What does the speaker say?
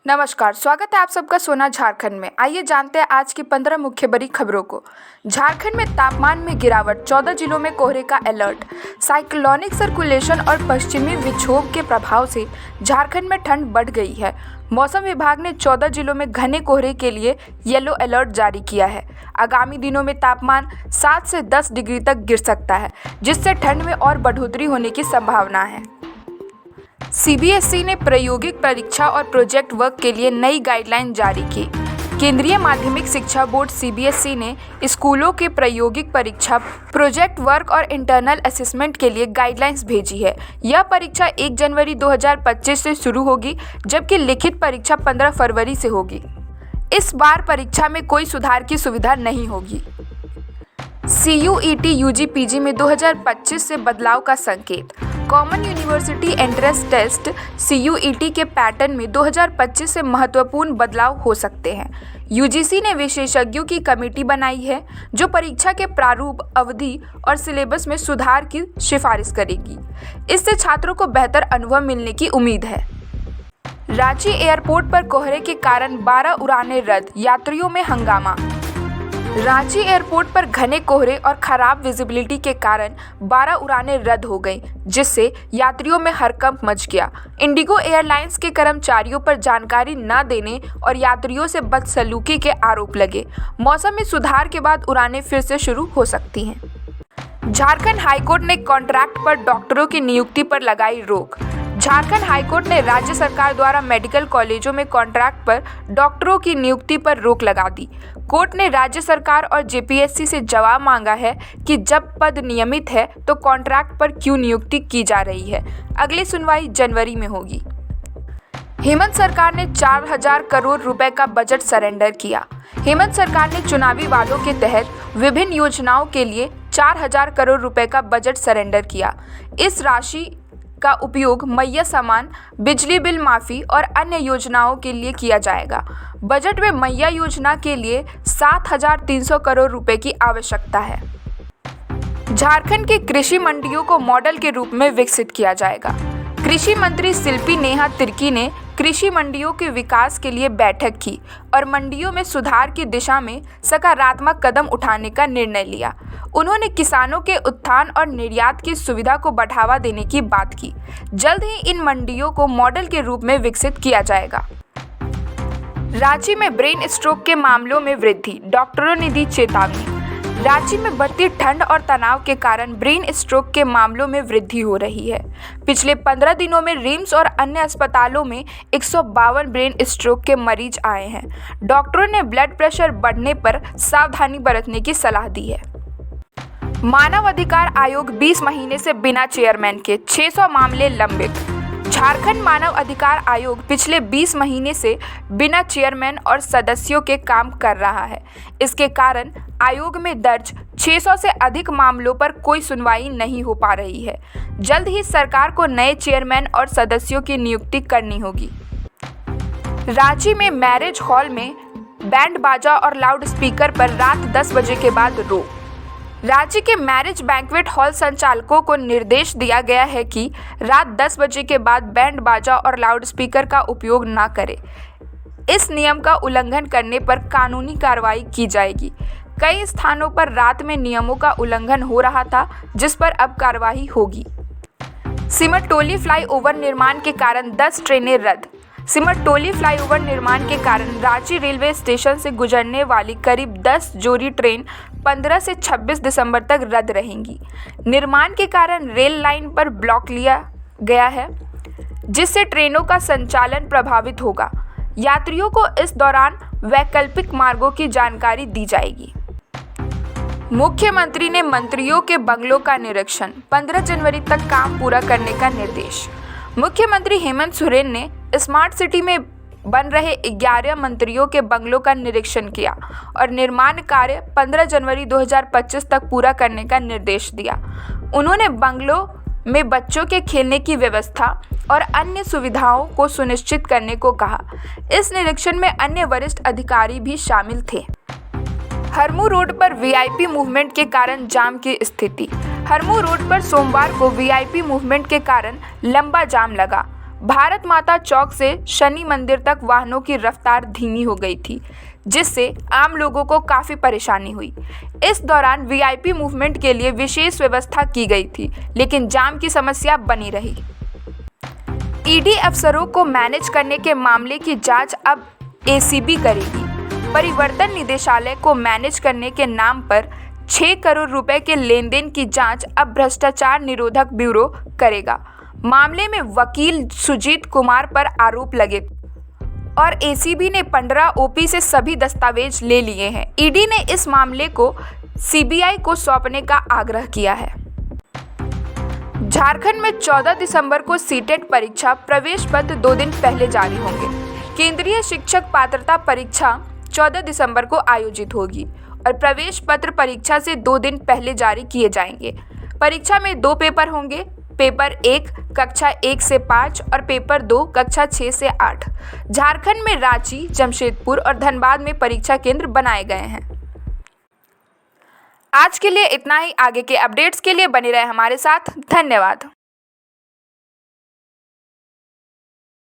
नमस्कार, स्वागत है आप सबका सोना झारखंड में। आइए जानते हैं आज की 15 मुख्य बड़ी खबरों को। झारखंड में तापमान में गिरावट, 14 जिलों में कोहरे का अलर्ट। साइक्लोनिक सर्कुलेशन और पश्चिमी विक्षोभ के प्रभाव से झारखंड में ठंड बढ़ गई है। मौसम विभाग ने 14 जिलों में घने कोहरे के लिए येलो अलर्ट जारी किया है। आगामी दिनों में तापमान 7 से 10 डिग्री तक गिर सकता है, जिससे ठंड में और बढ़ोतरी होने की संभावना है। सीबीएसई ने प्रायोगिक परीक्षा और प्रोजेक्ट वर्क के लिए नई गाइडलाइन जारी की। केंद्रीय माध्यमिक शिक्षा बोर्ड सीबीएसई ने स्कूलों के प्रायोगिक परीक्षा, प्रोजेक्ट वर्क और इंटरनल असेसमेंट के लिए गाइडलाइंस भेजी है। यह परीक्षा 1 जनवरी 2025 से शुरू होगी, जबकि लिखित परीक्षा 15 फरवरी से होगी। इस बार परीक्षा में कोई सुधार की सुविधा नहीं होगी। सीयूईटी यूजी पीजी में 2025 से बदलाव का संकेत। Common university entrance test CUET के पैटर्न में 2025 से महत्वपूर्ण बदलाव हो सकते हैं। यूजीसी ने विशेषज्ञों की कमेटी बनाई है, जो परीक्षा के प्रारूप, अवधि और सिलेबस में सुधार की सिफारिश करेगी। इससे छात्रों को बेहतर अनुभव मिलने की उम्मीद है। रांची एयरपोर्ट पर कोहरे के कारण 12 उड़ानें रद्द, यात्रियों में हंगामा। रांची एयरपोर्ट पर घने कोहरे और खराब विजिबिलिटी के कारण 12 उड़ानें रद्द हो गईं, जिससे यात्रियों में हड़कंप मच गया। इंडिगो एयरलाइंस के कर्मचारियों पर जानकारी न देने और यात्रियों से बदसलूकी के आरोप लगे। मौसम में सुधार के बाद उड़ानें फिर से शुरू हो सकती हैं। झारखंड हाईकोर्ट ने कॉन्ट्रैक्ट पर डॉक्टरों की नियुक्ति पर लगाई रोक। झारखंड हाईकोर्ट ने राज्य सरकार द्वारा मेडिकल कॉलेजों में कॉन्ट्रैक्ट पर डॉक्टरों की नियुक्ति पर रोक लगा दी। कोर्ट ने राज्य सरकार और जेपीएससी से जवाब मांगा है कि जब पद नियमित है तो कॉन्ट्रैक्ट पर क्यों नियुक्ति की जा रही है। अगली सुनवाई जनवरी में होगी। हेमंत सरकार ने 4000 करोड़ रुपए का बजट सरेंडर किया। हेमंत सरकार ने चुनावी वादों के तहत विभिन्न योजनाओं के लिए 4000 करोड़ रुपए का बजट सरेंडर किया। इस राशि का उपयोग मैया सामान, बिजली बिल माफी और अन्य योजनाओं के लिए किया जाएगा। बजट में मैया योजना के लिए 7300 करोड़ रुपए की आवश्यकता है। झारखंड की कृषि मंडियों को मॉडल के रूप में विकसित किया जाएगा। कृषि मंत्री शिल्पी नेहा तिर्की ने कृषि मंडियों के विकास के लिए बैठक की और मंडियों में सुधार की दिशा में सकारात्मक कदम उठाने का निर्णय लिया। उन्होंने किसानों के उत्थान और निर्यात की सुविधा को बढ़ावा देने की बात की। जल्द ही इन मंडियों को मॉडल के रूप में विकसित किया जाएगा। रांची में ब्रेन स्ट्रोक के मामलों में वृद्धि, डॉक्टरों ने दी चेतावनी। रांची में बढ़ती ठंड और तनाव के कारण ब्रेन स्ट्रोक के मामलों में वृद्धि हो रही है। पिछले 15 दिनों में रिम्स और अन्य अस्पतालों में 152 ब्रेन स्ट्रोक के मरीज आए हैं। डॉक्टरों ने ब्लड प्रेशर बढ़ने पर सावधानी बरतने की सलाह दी है। मानव अधिकार आयोग 20 महीने से बिना चेयरमैन के, 600 मामले लंबित। झारखंड मानव अधिकार आयोग पिछले 20 महीने से बिना चेयरमैन और सदस्यों के काम कर रहा है। इसके कारण आयोग में दर्ज 600 से अधिक मामलों पर कोई सुनवाई नहीं हो पा रही है। जल्द ही सरकार को नए चेयरमैन और सदस्यों की नियुक्ति करनी होगी। रांची में मैरिज हॉल में बैंड बाजा और लाउड स्पीकर पर रात 10 बजे के बाद रोक। राज्य के मैरिज बैंक्वेट हॉल संचालकों को निर्देश दिया गया है कि रात 10 बजे के बाद बैंड बाजा और लाउड स्पीकर का उपयोग न करें। इस नियम का उल्लंघन करने पर कानूनी कार्रवाई की जाएगी। कई स्थानों पर रात में नियमों का उल्लंघन हो रहा था, जिस पर अब कार्रवाई होगी। सिमरटोली फ्लाईओवर निर्माण के कारण 10 ट्रेनें रद्द। सिमरटोली फ्लाईओवर निर्माण के कारण रांची रेलवे स्टेशन से गुजरने वाली करीब 10 जोड़ी ट्रेन 15 से 26 दिसंबर तक रद्द रहेंगी। निर्माण के कारण रेल लाइन पर ब्लॉक लिया गया है, जिससे ट्रेनों का संचालन प्रभावित होगा। यात्रियों को इस दौरान वैकल्पिक मार्गों की जानकारी दी जाएगी। मुख्यमंत्री ने मंत्रियों के बंगलों का निरीक्षण, 15 जनवरी तक काम पूरा करने का निर्देश। मुख्यमंत्री हेमंत सोरेन ने स्मार्ट सिटी में बन रहे 11 मंत्रियों के बंगलों का निरीक्षण किया और निर्माण कार्य 15 जनवरी 2025 तक पूरा करने का निर्देश दिया। उन्होंने बंगलों में बच्चों के खेलने की व्यवस्था और अन्य सुविधाओं को सुनिश्चित करने को कहा। इस निरीक्षण में अन्य वरिष्ठ अधिकारी भी शामिल थे। हरमू रोड पर वीआईपी मूवमेंट के कारण जाम की स्थिति। हरमू रोड पर सोमवार को वीआईपी मूवमेंट के कारण लंबा जाम लगा। भारत माता चौक से शनि मंदिर तक वाहनों की रफ्तार धीमी हो गई थी, जिससे आम लोगों को काफ़ी परेशानी हुई। इस दौरान वीआईपी मूवमेंट के लिए विशेष व्यवस्था की गई थी, लेकिन जाम की समस्या बनी रही। ईडी अफसरों को मैनेज करने के मामले की जांच अब एसीबी करेगी। परिवर्तन निदेशालय को मैनेज करने के नाम पर 6 करोड़ रुपए के लेन देन की जांच अब भ्रष्टाचार निरोधक ब्यूरो करेगा। मामले में वकील सुजीत कुमार पर आरोप लगे और एसीबी ने 15 ओपी से सभी दस्तावेज ले लिए हैं। ईडी ने इस मामले को सीबीआई को सौंपने का आग्रह किया है। झारखंड में 14 दिसंबर को सीटेट परीक्षा प्रवेश पत्र 2 दिन पहले जारी होंगे। केंद्रीय शिक्षक पात्रता परीक्षा 14 दिसंबर को आयोजित होगी और प्रवेश पत्र परीक्षा से 2 दिन पहले जारी किए जाएंगे। परीक्षा में 2 पेपर होंगे, पेपर 1 कक्षा 1 से 5 और पेपर 2 कक्षा 6 से 8। झारखंड में रांची, जमशेदपुर और धनबाद में परीक्षा केंद्र बनाए गए हैं। आज के लिए इतना ही। आगे के अपडेट्स के लिए बने रहे हमारे साथ। धन्यवाद।